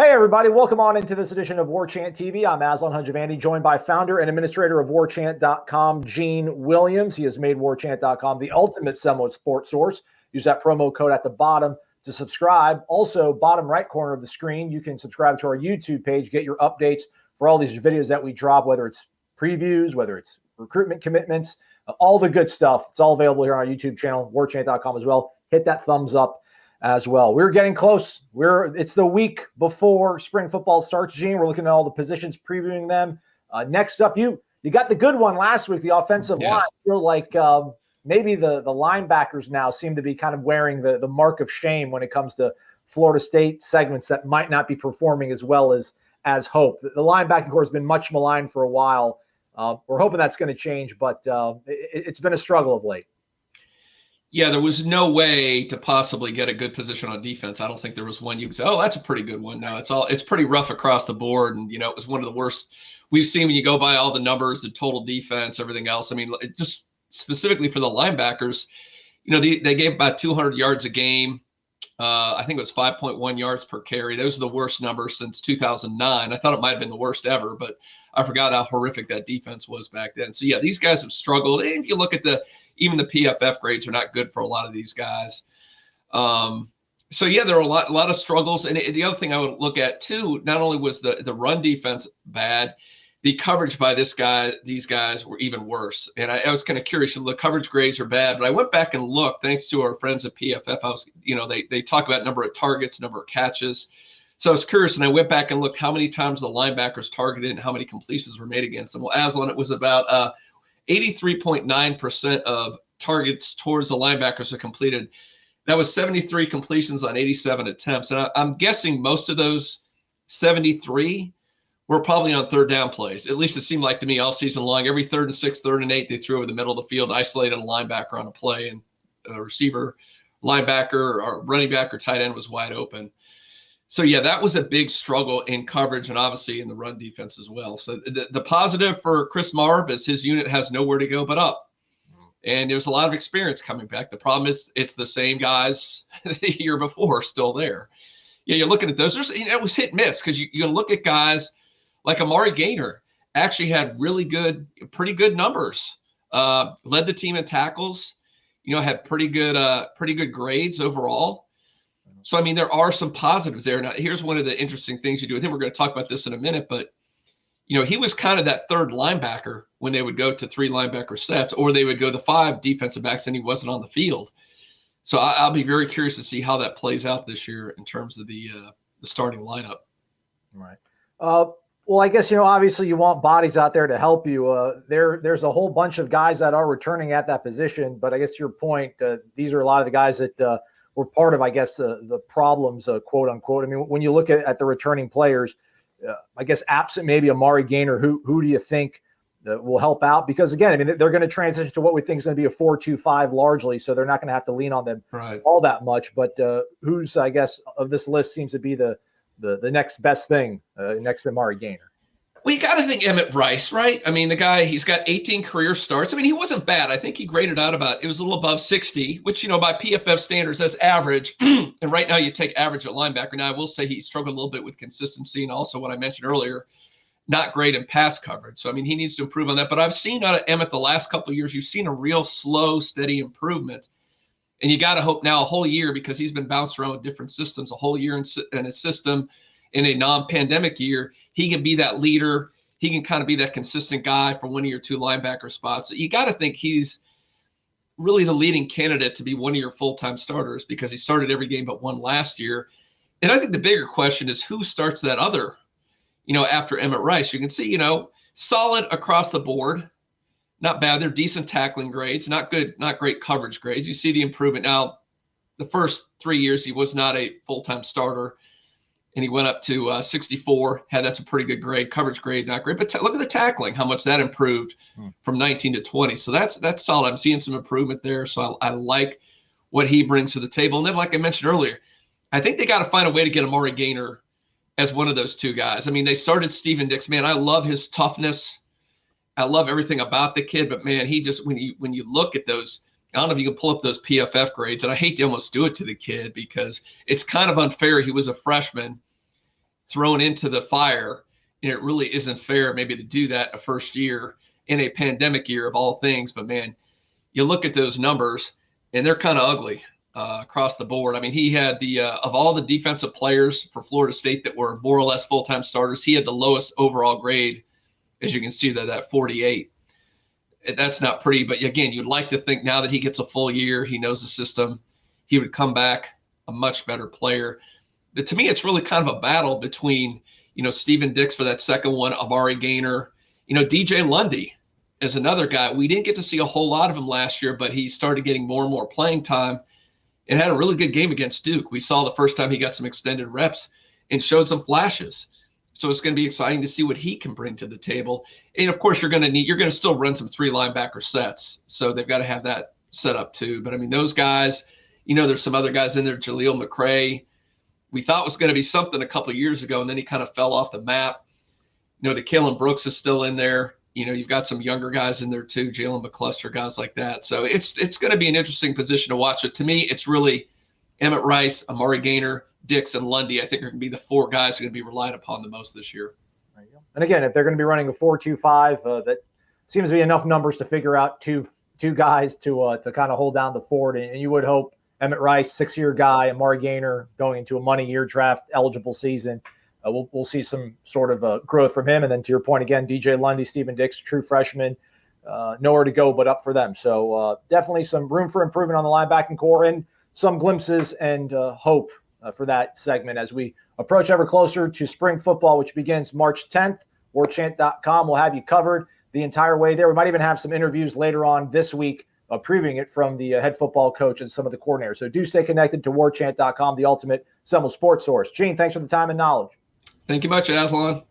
Hey, everybody. Welcome on into this edition of Warchant TV. I'm Aslan Hunjavandi, joined by founder and administrator of Warchant.com, Gene Williams. He has made Warchant.com the ultimate Seminoles sports source. Use that promo code at the bottom to subscribe. Also, bottom right corner of the screen, you can subscribe to our YouTube page, get your updates for all these videos that we drop, whether it's previews, whether it's recruitment commitments, all the good stuff. It's all available here on our YouTube channel, Warchant.com as well. Hit that thumbs up as well. We're getting close. It's the week before spring football starts, Gene. We're looking at all the positions, previewing them. Next up, you got the good one last week, the offensive line. I feel like maybe the linebackers now seem to be kind of wearing the mark of shame when it comes to Florida State segments that might not be performing as well as hoped. The linebacking core has been much maligned for a while. We're hoping that's going to change, but it's been a struggle of late. Yeah, there was no way to possibly get a good position on defense. I don't think there was one you could say, oh, that's a pretty good one. No, it's pretty rough across the board. And, it was one of the worst we've seen when you go by all the numbers, the total defense, everything else. I mean, just specifically for the linebackers, they gave about 200 yards a game. I think it was 5.1 yards per carry. Those are the worst numbers since 2009. I thought it might have been the worst ever, but I forgot how horrific that defense was back then. So, yeah, these guys have struggled. And if you look at even the PFF grades are not good for a lot of these guys. So, yeah, there are a lot of struggles. And the other thing I would look at, too, not only was the run defense bad, the coverage by these guys were even worse. And I was kind of curious. The coverage grades are bad. But I went back and looked, thanks to our friends at PFF. They talk about number of targets, number of catches. So I was curious, and I went back and looked how many times the linebackers targeted and how many completions were made against them. Well, Aslan, it was about 83.9% of targets towards the linebackers are completed. That was 73 completions on 87 attempts. And I'm guessing most of those 73 were probably on third down plays. At least it seemed like to me all season long. Every 3rd and 6, 3rd and 8, they threw over the middle of the field, isolated a linebacker on a play, and a receiver, linebacker, or running back or tight end was wide open. So, yeah, that was a big struggle in coverage and obviously in the run defense as well. So the positive for Chris Marv is his unit has nowhere to go but up. And there's a lot of experience coming back. The problem is it's the same guys the year before still there. Yeah, you're looking at those. It was hit and miss because you look at guys like Amari Gaynor actually had pretty good numbers. Led the team in tackles, had pretty good grades overall. So, I mean, there are some positives there. Now, here's one of the interesting things you do. I think we're going to talk about this in a minute, but, he was kind of that third linebacker when they would go to 3 linebacker sets, or they would go to 5 defensive backs and he wasn't on the field. So I'll be very curious to see how that plays out this year in terms of the starting lineup. Right. Well, I guess, obviously you want bodies out there to help you. There's a whole bunch of guys that are returning at that position, but I guess to your point, these are a lot of the guys that were part of, I guess, the problems, quote unquote. I mean, when you look at the returning players, I guess absent maybe Amari Gaynor, who do you think will help out? Because again, I mean, they're going to transition to what we think is going to be a 4-2-5 largely, so they're not going to have to lean on them all that much. But who's, I guess, of this list seems to be the next best thing next to Amari Gaynor? We got to think Emmett Rice, right? I mean, the guy, he's got 18 career starts. I mean, he wasn't bad. I think he graded out it was a little above 60, which, by PFF standards, that's average. And right now you take average at linebacker. Now, I will say he struggled a little bit with consistency and also what I mentioned earlier, not great in pass coverage. So, I mean, he needs to improve on that. But I've seen out of Emmett the last couple of years, you've seen a real slow, steady improvement. And you got to hope now a whole year, because he's been bounced around with different systems, a whole year in a system in a non-pandemic year, he can be that leader. He can kind of be that consistent guy for one of your 2 linebacker spots. So you got to think he's really the leading candidate to be one of your full-time starters, because he started every game but one last year. And I think the bigger question is who starts that other, after Emmett Rice. You can see, solid across the board. Not bad. They're decent tackling grades, not great coverage grades. You see the improvement. Now, the first 3 years, he was not a full-time starter. And he went up to 64. That's a pretty good grade. Coverage grade, not great. But look at the tackling, how much that improved from 19 to 20. So that's solid. I'm seeing some improvement there. So I like what he brings to the table. And then, like I mentioned earlier, I think they got to find a way to get Amari Gaynor as one of those 2 guys. I mean, they started Steven Dix. Man, I love his toughness. I love everything about the kid. But, man, he just when you look at those, I don't know if you can pull up those PFF grades. And I hate to almost do it to the kid because it's kind of unfair. He was a freshman. thrown into the fire, and it really isn't fair maybe to do that a first year in a pandemic year of all things. But man, you look at those numbers and they're kind of ugly across the board. I mean, he had of all the defensive players for Florida State that were more or less full-time starters, he had the lowest overall grade, as you can see, that 48. That's not pretty, but again, you'd like to think now that he gets a full year, he knows the system, he would come back a much better player. But to me, it's really kind of a battle between, Steven Dix for that second one, Amari Gaynor, DJ Lundy is another guy. We didn't get to see a whole lot of him last year, but he started getting more and more playing time and had a really good game against Duke. We saw the first time he got some extended reps and showed some flashes. So it's going to be exciting to see what he can bring to the table. And of course, you're going to still run some 3 linebacker sets. So they've got to have that set up too. But I mean, those guys, there's some other guys in there. Jaleel McRae, we thought was going to be something a couple of years ago, and then he kind of fell off the map. The Kalen Brooks is still in there. You've got some younger guys in there too, Jalen McCluster, guys like that. So it's going to be an interesting position to watch. So to me, it's really Emmett Rice, Amari Gaynor, Dix, and Lundy. I think are going to be the 4 guys who are going to be relied upon the most this year. There you go. And again, if they're going to be running a 4-2-5, that seems to be enough numbers to figure out two guys to kind of hold down the fort. And you would hope Emmett Rice, 6-year guy, Amari Gaynor going into a money year draft eligible season. We'll see some sort of growth from him. And then to your point again, DJ Lundy, Steven Dix, true freshman, nowhere to go but up for them. So definitely some room for improvement on the linebacking core and some glimpses and hope for that segment as we approach ever closer to spring football, which begins March 10th. Warchant.com will have you covered the entire way there. We might even have some interviews later on this week previewing it from the head football coach and some of the coordinators. So do stay connected to Warchant.com, the ultimate Seminole sports source. Gene, thanks for the time and knowledge. Thank you much, Aslan.